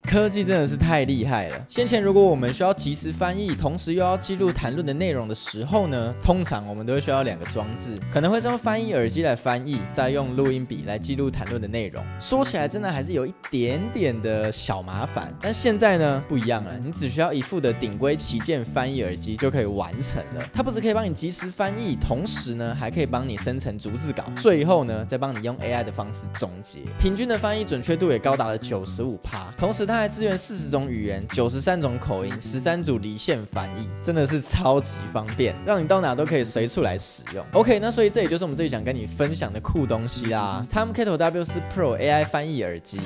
科技真的是太厉害了。先前如果我们需要即时翻译，同时又要记录谈论的内容的时候呢，通常我们都会需要2个装置，可能会是用翻译耳机来翻译，再用录音笔来记录谈论的内容。说起来真的还是有一点点的小麻烦，但现在呢不一样了，你只需要一副的顶规旗舰翻译耳机就可以完成了。它不只可以帮你即时翻译，同时呢还可以帮你生成逐字稿，最后呢再帮你用 AI 的方式总结。平均的翻译准确度也高达了95%，同时它还支援40种语言、93种口音、13组离线翻译，真的是超级方便，让你到哪都可以随处来使用。OK， 那所以这也就是我们这里想跟你分享的酷东西啦 ，Timecattle W4 Pro AI 翻译耳机。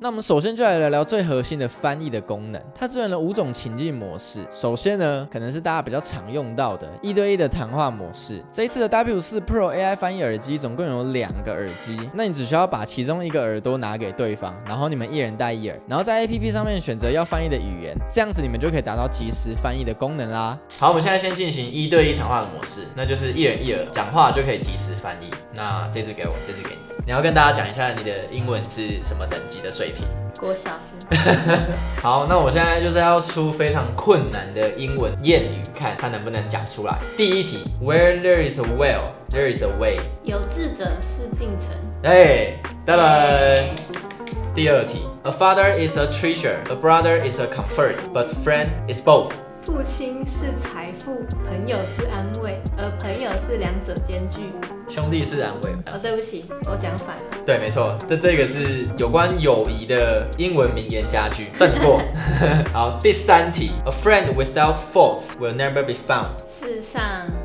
那我们首先就来聊聊最核心的翻译的功能，它支援了5种情境模式。首先呢，可能是大家比较常用到的1对1的谈话模式。这一次的 W4 Pro AI 翻译耳机总共有2个耳机，那你只需要把其中1个耳朵拿给对方，然后你们1人戴1耳，然后在 APP 上面选择要翻译的语言，这样子你们就可以达到即时翻译的功能啦。好，我们现在先进行1对1谈话的模式，那就是1人1耳，讲话就可以即时翻译。那这支给我，这支给你。你要跟大家讲一下你的英文是什么等级的水平？国小是。好，那我现在就是要出非常困难的英文谚语，看他能不能讲出来。第一题 ，Where there is a will, there is a way。有志者事竟成。哎，当然。第二题 ，A father is a treasure, a brother is a comfort, but friend is both。父亲是财富，朋友是安慰，而朋友是2者兼具。兄弟是安慰。哦，对不起，我讲反了。对，没错，这个是有关友谊的英文名言佳句，正过。好，第3题 ，A friend without faults will never be found。世上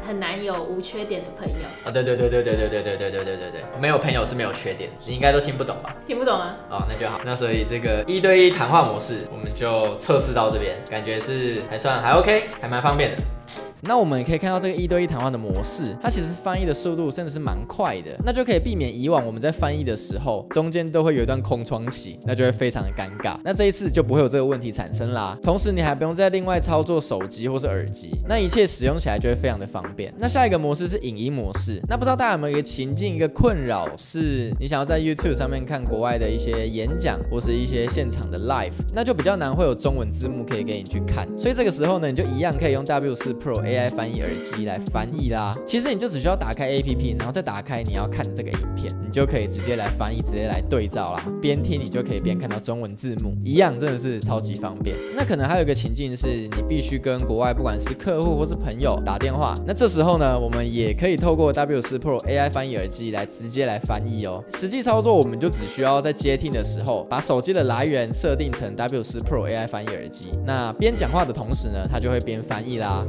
很难有无缺点的朋友。哦，对，没有朋友是没有缺点，你应该都听不懂吧？听不懂啊？哦，那就好。那所以这个1对1谈话模式，我们就测试到这边，感觉是还 OK， 还蛮方便的。那我们也可以看到这个1对1谈话的模式，它其实翻译的速度真的是蛮快的，那就可以避免以往我们在翻译的时候，中间都会有一段空窗期，那就会非常的尴尬。那这一次就不会有这个问题产生啦。同时你还不用再另外操作手机或是耳机，那一切使用起来就会非常的方便。那下一个模式是影音模式，那不知道大家有没有一个情境、一个困扰，是你想要在 YouTube 上面看国外的一些演讲或是一些现场的 live， 那就比较难会有中文字幕可以给你去看，所以这个时候呢，你就一样可以用 W4 Pro AI 翻译耳机来翻译啦。其实你就只需要打开 APP， 然后再打开你要看的这个影片，你就可以直接来翻译，直接来对照啦。边听你就可以边看到中文字幕，一样真的是超级方便。那可能还有一个情境是你必须跟国外不管是客户或是朋友打电话，那这时候呢，我们也可以透过 W4 Pro AI 翻译耳机来直接来翻译哦。实际操作我们就只需要在接听的时候，把手机的来源设定成 W4 Pro AI 翻译耳机，那边讲话的同时呢，它就会边翻译啦。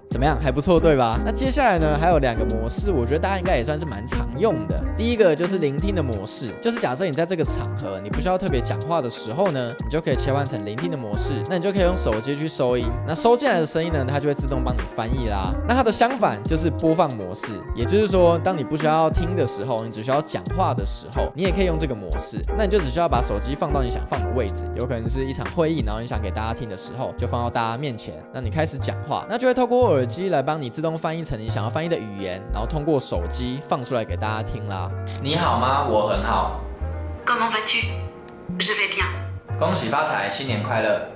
怎么样，还不错对吧？那接下来呢，还有2个模式，我觉得大家应该也算是蛮常用的。第一个就是聆听的模式，就是假设你在这个场合你不需要特别讲话的时候呢，你就可以切换成聆听的模式，那你就可以用手机去收音，那收进来的声音呢，它就会自动帮你翻译啦。那它的相反就是播放模式，也就是说，当你不需要听的时候，你只需要讲话的时候，你也可以用这个模式。那你就只需要把手机放到你想放的位置，有可能是一场会议，然后你想给大家听的时候，就放到大家面前，那你开始讲话，那就会透过耳机来帮你自动翻译成你想要翻译的语言，然后通过手机放出来给大家听啦。你好吗？我很好。Comment vas-tu? Je vais bien. 恭喜发财，新年快乐。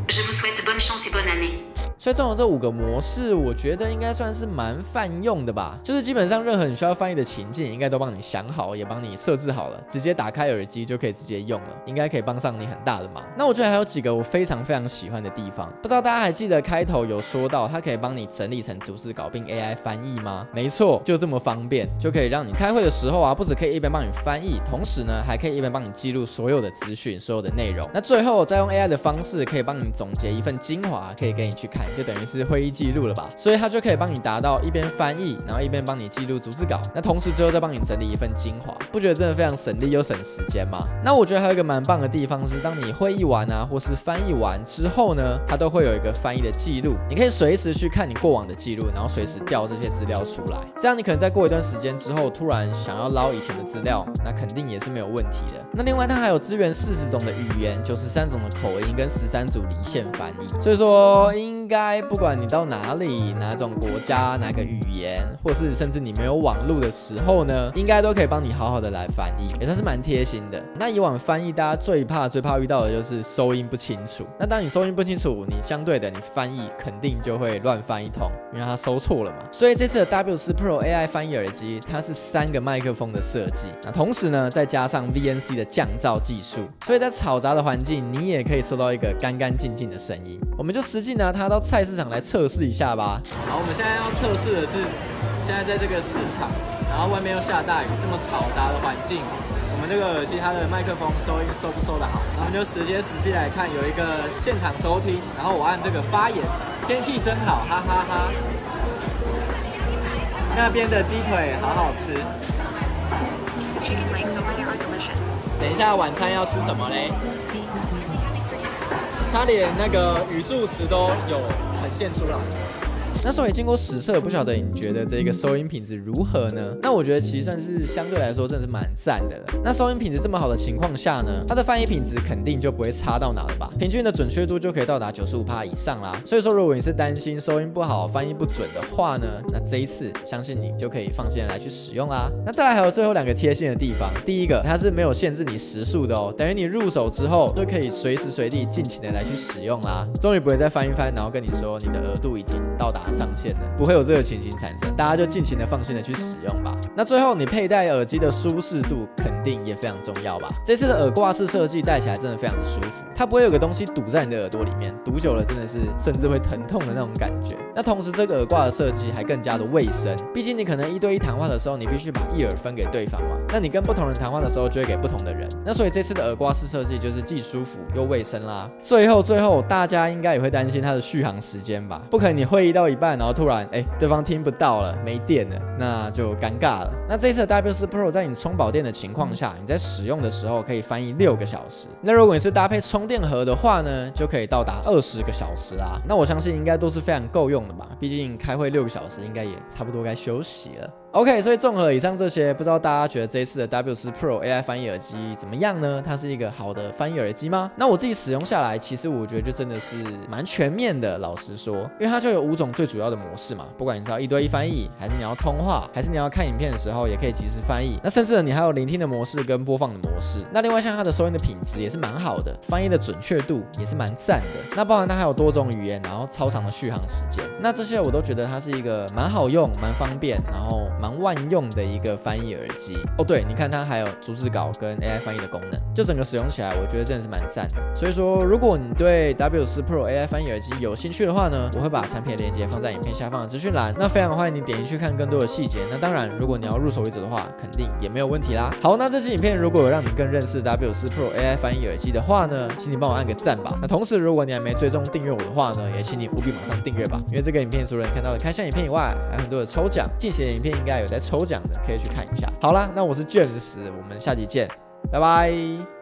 Je vous souhaite bonne chance et bonne année. 所以这种这5个模式，我觉得应该算是蛮泛用的吧。就是基本上任何你需要翻译的情境，应该都帮你想好，也帮你设置好了，直接打开耳机就可以直接用了，应该可以帮上你很大的忙。那我觉得还有几个我非常喜欢的地方，不知道大家还记得开头有说到，它可以帮你整理成逐字稿并 AI 翻译吗？没错，就这么方便，就可以让你开会的时候啊，不只可以一边帮你翻译，同时呢，还可以一边帮你记录所有的资讯、所有的内容。那最后再用 AI 的方式，可以帮你总结一份精华，可以给你去看就等于是会议记录了吧，所以它就可以帮你达到一边翻译，然后一边帮你记录逐字稿，那同时最后再帮你整理一份精华，不觉得真的非常省力又省时间吗？那我觉得还有一个蛮棒的地方是，当你会议完啊，或是翻译完之后呢，它都会有一个翻译的记录，你可以随时去看你过往的记录，然后随时调这些资料出来，这样你可能在过一段时间之后，突然想要捞以前的资料，那肯定也是没有问题的。那另外它还有支援40种的语言、93种的口音跟13组离线翻译，所以说应该不管你到哪里、哪种国家、哪个语言，或是甚至你没有网络的时候呢，应该都可以帮你好好的来翻译，也算是蛮贴心的。那以往翻译大家最怕遇到的就是收音不清楚。那当你收音不清楚，你相对的你翻译肯定就会乱翻一通，因为它收错了嘛。所以这次的 W4 Pro AI 翻译耳机，它是3个麦克风的设计，那同时呢再加上 VNC 的降噪技术，所以在嘈杂的环境，你也可以收到一个干干净净的声音。我们就实际拿它到菜市场来测试一下吧。好，我们现在要测试的是，现在在这个市场，然后外面又下大雨，这么嘈杂的环境，我们这个耳机它的麦克风收音收不收得好？然后我们就实际来看，有一个现场收听，然后我按这个发言，天气真好，哈哈哈。那边的鸡腿好好吃。等一下晚餐要吃什么嘞？它连那个语助词都有呈现出来。那所以经过实测，不晓得你觉得这个收音品质如何呢？那我觉得其实算是相对来说真的是蛮赞的了。那收音品质这么好的情况下呢，它的翻译品质肯定就不会差到哪了吧？平均的准确度就可以到达95%以上啦。所以说，如果你是担心收音不好、翻译不准的话呢，那这一次相信你就可以放心的来去使用啦。那再来还有最后2个贴心的地方，第一个它是没有限制你时速的哦，等于你入手之后就可以随时随地尽情的来去使用啦。终于不会再翻一翻，然后跟你说你的额度已经到达上限了，不会有这个情形产生，大家就尽情的放心的去使用吧。那最后你佩戴耳机的舒适度肯定也非常重要吧。这次的耳挂式设计戴起来真的非常的舒服，它不会有个东西堵在你的耳朵里面，堵久了真的是甚至会疼痛的那种感觉。那同时这个耳挂的设计还更加的卫生，毕竟你可能1对1谈话的时候，你必须把一耳分给对方嘛，那你跟不同人谈话的时候就会给不同的人，那所以这次的耳挂式设计就是既舒服又卫生啦。最后大家应该也会担心它的续航时间吧，不可能你会议到一半然后突然对方听不到了，没电了，那就尴尬了。那这一次的 W4 Pro 在你充饱电的情况下，你在使用的时候可以翻译6个小时。那如果你是搭配充电盒的话呢，就可以到达20个小时啦。那我相信应该都是非常够用的吧，毕竟开会6个小时，应该也差不多该休息了。OK， 所以综合以上这些，不知道大家觉得这一次的 W4 Pro AI 翻译耳机怎么样呢？它是一个好的翻译耳机吗？那我自己使用下来，其实我觉得就真的是蛮全面的。老实说，因为它就有5种最主要的模式嘛，不管你是要1对1翻译，还是你要通话，还是你要看影片的时候也可以即时翻译。那甚至呢，你还有聆听的模式跟播放的模式。那另外像它的收音的品质也是蛮好的，翻译的准确度也是蛮赞的。那包含它还有多种语言，然后超长的续航时间。那这些我都觉得它是一个蛮好用、蛮方便，然后蛮万用的一个翻译耳机哦。对，你看它还有逐字稿跟 AI 翻译的功能，就整个使用起来，我觉得真的是蛮赞的。所以说，如果你对 W4 Pro AI 翻译耳机有兴趣的话呢，我会把产品的链接放在影片下方的资讯栏。那非常欢迎你点进去看更多的细节。那当然，如果你要入手一者的话，肯定也没有问题啦。好，那这期影片如果有让你更认识 W4 Pro AI 翻译耳机的话呢，请你帮我按个赞吧。那同时，如果你还没追踪订阅我的话呢，也请你务必马上订阅吧。因为这个影片除了你看到的开箱影片以外，还有很多的抽奖，近期的影片应该有在抽奖的，可以去看一下。好啦，那我是 James，我们下集见，拜拜。